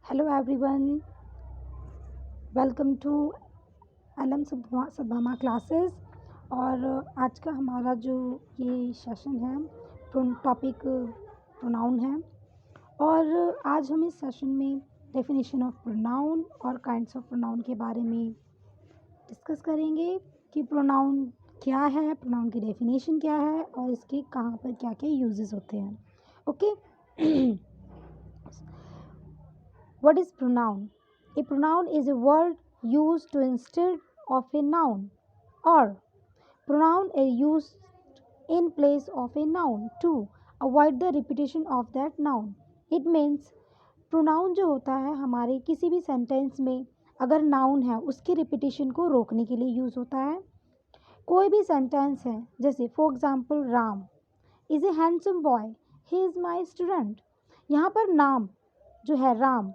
Hello everyone, welcome to LM Sadbhama classes. और आज का हमारा जो ये सेशन है टॉपिक प्रोनाउन है। और आज हम इस सेशन में डेफिनेशन ऑफ प्रोनाउन और काइंड्स ऑफ प्रोनाउन के बारे में डिस्कस करेंगे कि प्रोनाउन क्या है, प्रोनाउन की डेफिनेशन क्या है और इसके कहाँ पर क्या क्या यूजेस होते हैं। Okay. What is pronoun? A pronoun is a word used to instead of a noun, or pronoun is used in place of a noun to avoid the repetition of that noun. It means pronoun जो होता है हमारे किसी भी sentence में अगर noun है उसकी रिपीटिशन को रोकने के लिए यूज़ होता है। कोई भी सेंटेंस है जैसे for example Ram is a handsome boy, he is my student. यहाँ पर नाम जो है राम,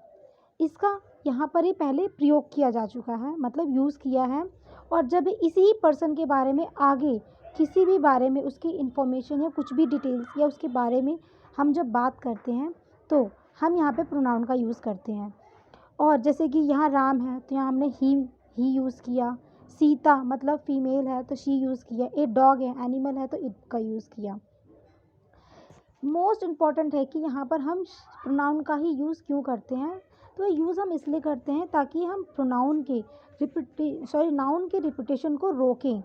इसका यहाँ पर ही पहले प्रयोग किया जा चुका है, मतलब यूज़ किया है। और जब इसी पर्सन के बारे में आगे किसी भी बारे में उसकी इन्फॉर्मेशन या कुछ भी डिटेल्स या उसके बारे में हम जब बात करते हैं तो हम यहाँ पे प्रोनाउन का यूज़ करते हैं। और जैसे कि यहाँ राम है तो यहाँ हमने ही यूज़ किया। सीता मतलब फीमेल है तो शी यूज़ किया। ए डॉग है, एनिमल है तो इट का यूज़ किया। मोस्ट इम्पॉर्टेंट है कि यहाँ पर हम प्रोनाउन का ही यूज़ क्यों करते हैं, तो यूज़ हम इसलिए करते हैं ताकि हम प्रोनाउन के नाउन के रिपीटेशन को रोकें।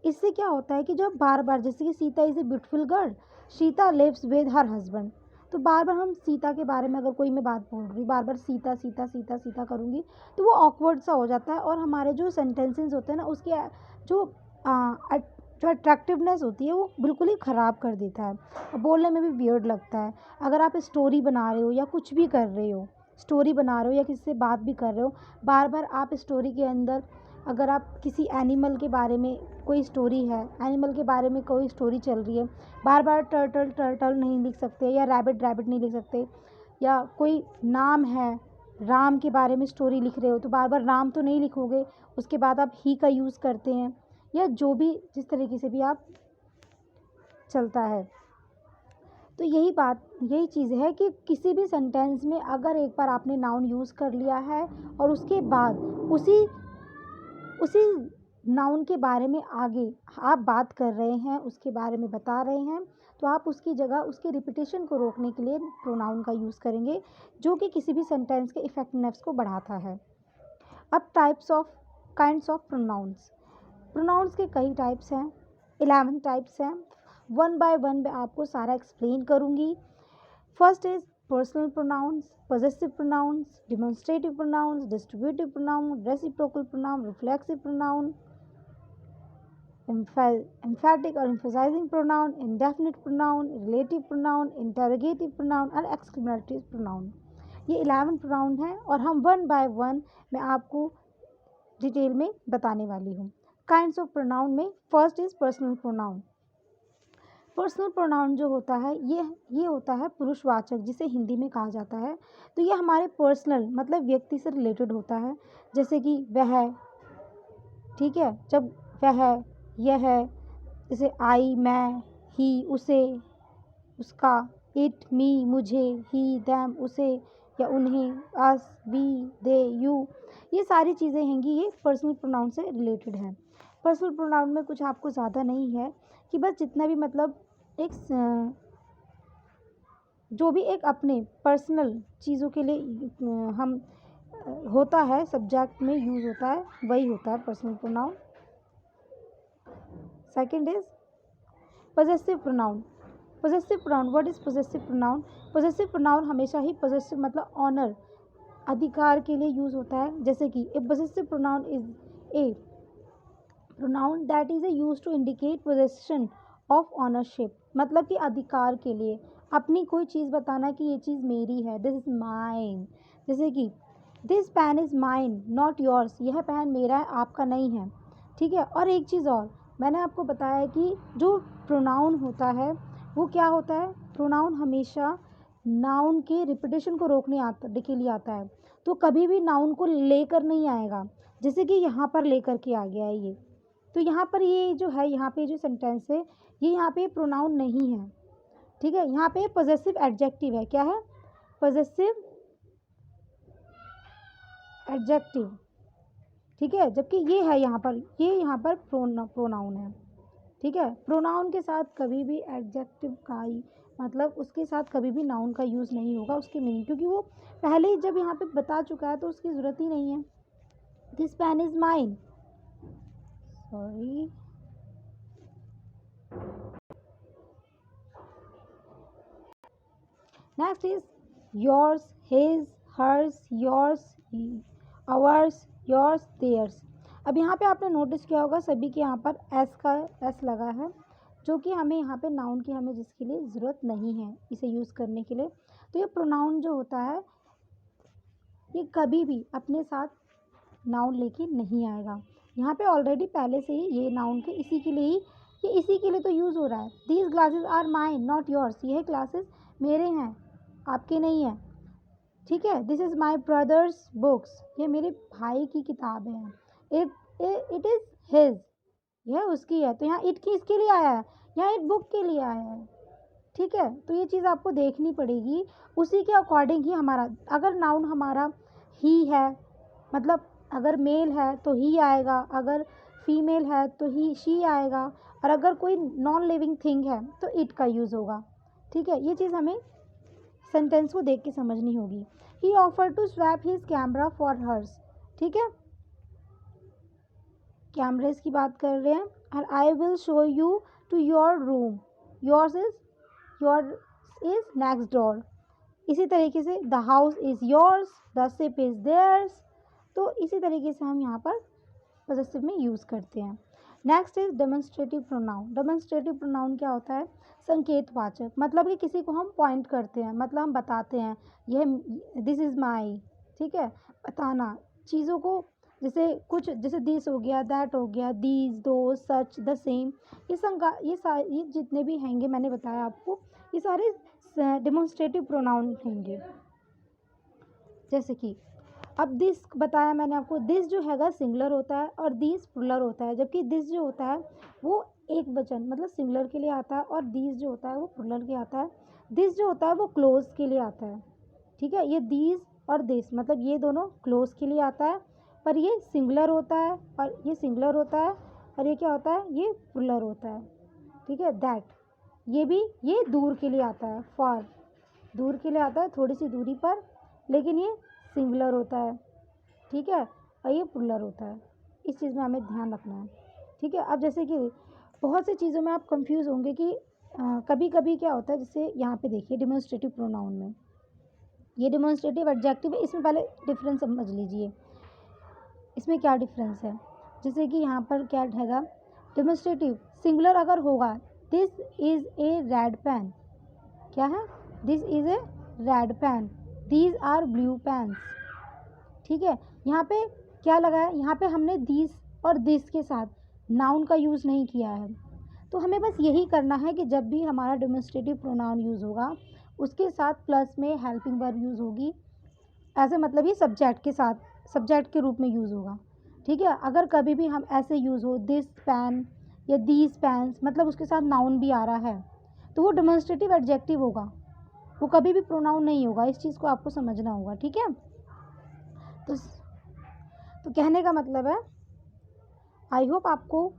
इससे क्या होता है कि जब बार बार जैसे कि Sita is a beautiful girl, Sita lives with her husband, तो बार बार हम सीता के बारे में अगर कोई मैं बात बोल रही बार बार सीता सीता सीता सीता करूँगी तो वो ऑकवर्ड सा हो जाता है और हमारे जो सेंटेंसेस होते हैं ना उसके जो जो अट्रैक्टिवनेस होती है वो बिल्कुल ही ख़राब कर देता है और बोलने में भी वियर्ड लगता है। अगर आप स्टोरी बना रहे हो या कुछ भी कर रहे हो, स्टोरी बना रहे हो या किसी से बात भी कर रहे हो, बार बार आप स्टोरी के अंदर अगर आप किसी एनिमल के बारे में कोई स्टोरी है, एनिमल के बारे में कोई स्टोरी चल रही है, बार बार टर्टल टर्टल नहीं लिख सकते या रैबिट रैबिट नहीं लिख सकते, या कोई नाम है राम के बारे में स्टोरी लिख रहे हो तो बार बार राम तो नहीं लिखोगे, उसके बाद आप ही का यूज़ करते हैं या जो भी जिस तरीके से भी आप चलता है। तो यही चीज़ है कि किसी भी सेंटेंस में अगर एक बार आपने नाउन यूज़ कर लिया है और उसके बाद उसी नाउन के बारे में आगे आप बात कर रहे हैं, उसके बारे में बता रहे हैं, तो आप उसकी जगह उसके रिपीटेशन को रोकने के लिए प्रोनाउन का यूज़ करेंगे, जो कि किसी भी सेंटेंस के इफेक्टिवनेस को बढ़ाता है। अब काइंड्स ऑफ प्रोनाउंस। प्रोनाउंस के कई टाइप्स हैं, 11 टाइप्स हैं। वन बाय वन मैं आपको सारा एक्सप्लेन करूँगी। First is personal pronouns, possessive pronouns, demonstrative pronouns, distributive pronoun, reciprocal pronoun, reflexive pronoun, emphatic or emphasizing pronoun, indefinite pronoun, relative pronoun, interrogative pronoun और exclamative pronoun। ये 11 pronoun हैं और हम one by one मैं आपको detail में बताने वाली हूँ। काइंड्स ऑफ प्रोनाउन में first is personal pronoun. Personal pronoun जो होता है ये होता है पुरुषवाचक, जिसे हिंदी में कहा जाता है। तो ये हमारे पर्सनल मतलब व्यक्ति से रिलेटेड होता है, जैसे कि वह, ठीक है, जब वह, यह, जैसे आई, मैं, ही, उसे, उसका, इट, मी, मुझे, ही, देम, उसे या उन्हें, अस, वी, दे, यू, ये सारी चीज़ें हैंगी, ये पर्सनल प्रोनाउन से रिलेटेड हैं। पर्सनल प्रोनाउन में कुछ आपको ज़्यादा नहीं है कि बस जितना भी मतलब जो भी एक अपने पर्सनल चीज़ों के लिए हम होता है, सब्जेक्ट में यूज़ होता है, वही होता है personal pronoun. Second is possessive pronoun. Possessive pronoun, what is possessive pronoun? Possessive pronoun हमेशा ही पॉजेसिव मतलब ऑनर, अधिकार के लिए यूज़ होता है। जैसे कि a possessive pronoun is a pronoun that is use to indicate possession of ownership, मतलब कि अधिकार के लिए अपनी कोई चीज़ बताना कि ये चीज़ मेरी है, दिस इज माइन। जैसे कि this pen is mine not yours, यह पेन मेरा है आपका नहीं है, ठीक है। और एक चीज़ और मैंने आपको बताया कि जो प्रोनाउन होता है वो क्या होता है, प्रोनाउन हमेशा नाउन के रिपीटेशन को रोकने के लिए आता है, तो कभी भी नाउन को लेकर नहीं आएगा। जैसे कि यहाँ पर लेकर के आ गया है ये, तो यहाँ पर ये जो है, यहाँ पे जो सेंटेंस है ये यहाँ पे प्रोनाउन नहीं है, ठीक है। यहाँ पे पॉजेसिव एडजेक्टिव है, क्या है, पॉजेसिव एडजेक्टिव, ठीक है, जबकि ये है यहाँ पर, ये यहाँ पर प्रोनाउन है, ठीक है। प्रोनाउन के साथ कभी भी एडजेक्टिव का ही मतलब उसके साथ कभी भी नाउन का यूज़ नहीं होगा उसके मीनिंग, क्योंकि वो पहले ही जब यहाँ पे बता चुका है तो उसकी ज़रूरत ही नहीं है। This pen is mine, sorry, next is yours, his, hers, yours, ours, yours, theirs. अब यहाँ पे आपने नोटिस किया होगा सभी के यहाँ पर एस लगा है, जो कि हमें यहाँ पे नाउन की हमें जिसके लिए ज़रूरत नहीं है इसे यूज़ करने के लिए। तो ये प्रोनाउन जो होता है ये कभी भी अपने साथ नाउन लेके नहीं आएगा। यहाँ पे ऑलरेडी पहले से ही ये नाउन के इसी के लिए ही, ये इसी के लिए तो यूज़ हो रहा है। These glasses are mine not yours, यह ग्लासेस मेरे हैं आपके नहीं हैं, ठीक है। This is my brother's books, ये मेरे भाई की किताब है। इट इज़ हिज, यह उसकी है। तो यहाँ इट किसके लिए आया है, यहाँ इट बुक के लिए आया है, ठीक है। तो ये चीज़ आपको देखनी पड़ेगी, उसी के अकॉर्डिंग ही हमारा, अगर नाउन हमारा ही है मतलब अगर मेल है तो ही आएगा, अगर फीमेल है तो ही शी आएगा, और अगर कोई नॉन लिविंग थिंग है तो इट का यूज़ होगा, ठीक है। ये चीज़ हमें सेंटेंस को देख के समझनी होगी। He offer to swap his camera for hers, ठीक है, कैमरेज की बात कर रहे हैं। और I will show you to your room, yours is next door. इसी तरीके से the house is yours, the ship is theirs. तो इसी तरीके से हम यहाँ पर पॉजेसिव में यूज़ करते हैं। Next is demonstrative pronoun. Demonstrative pronoun क्या होता है, संकेतवाचक, मतलब कि किसी को हम पॉइंट करते हैं, मतलब हम बताते हैं यह दिस इज़ माई, ठीक है, बताना चीज़ों को, जैसे कुछ जैसे दिस हो गया, दैट हो गया, दीज, दो, सच, द सेम, ये जितने भी हैंगे मैंने बताया आपको, ये सारे डेमोन्स्ट्रेटिव प्रोनाउन होंगे। जैसे कि अब दिस बताया मैंने आपको, दिस जो हैगा सिंगुलर होता है और दीज प्लुरल होता है, जबकि दिस जो होता है वो एक वचन मतलब सिंगुलर के लिए आता है, और दीज जो होता है वो प्लुरल के आता है। दिस जो होता है वो क्लोज के लिए आता है, ठीक है। ये दीज और दिस मतलब ये दोनों क्लोज के लिए आता है, पर ये सिंगुलर होता है और ये सिंगुलर होता है, और ये क्या होता है, ये प्लुरल होता है, ठीक है। दैट ये भी, ये दूर के लिए आता है, फॉर दूर के लिए आता है थोड़ी सी दूरी पर, लेकिन ये सिंगुलर होता है, ठीक है, और ये प्लुरल होता है। इस चीज़ में हमें ध्यान रखना है, ठीक है। अब जैसे कि बहुत सी चीज़ों में आप कंफ्यूज होंगे कि कभी कभी क्या होता है, जैसे यहाँ पे देखिए डेमोन्स्ट्रेटिव प्रोनाउन में, ये डेमोन्स्ट्रेटिव एडजेक्टिव है, इसमें पहले डिफरेंस समझ लीजिए, इसमें क्या डिफरेंस है। जैसे कि यहाँ पर क्या रहेगा, डेमोन्स्ट्रेटिव सिंगुलर अगर होगा, this is a red pen, क्या है, this is a red pen, these are blue pens, ठीक है। यहाँ पे क्या लगा है, यहाँ पे हमने दीज और दिस के साथ नाउन का यूज़ नहीं किया है। तो हमें बस यही करना है कि जब भी हमारा डेमोन्स्ट्रेटिव प्रोनाउन यूज़ होगा उसके साथ प्लस में हेल्पिंग वर्ब यूज़ होगी, ऐसे मतलब ये सब्जेक्ट के साथ, सब्जेक्ट के रूप में यूज़ होगा, ठीक है। अगर कभी भी हम ऐसे यूज़ हो दिस पेन या दीज पेन्स, मतलब उसके साथ नाउन भी आ रहा है, तो वो डेमोन्स्ट्रेटिव एडजेक्टिव होगा, वो कभी भी प्रोनाउन नहीं होगा। इस चीज़ को आपको समझना होगा, ठीक है। तो कहने का मतलब है, आई होप आपको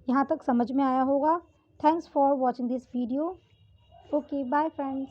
यहाँ तक समझ में आया होगा। Thanks for watching this video. Okay bye friends.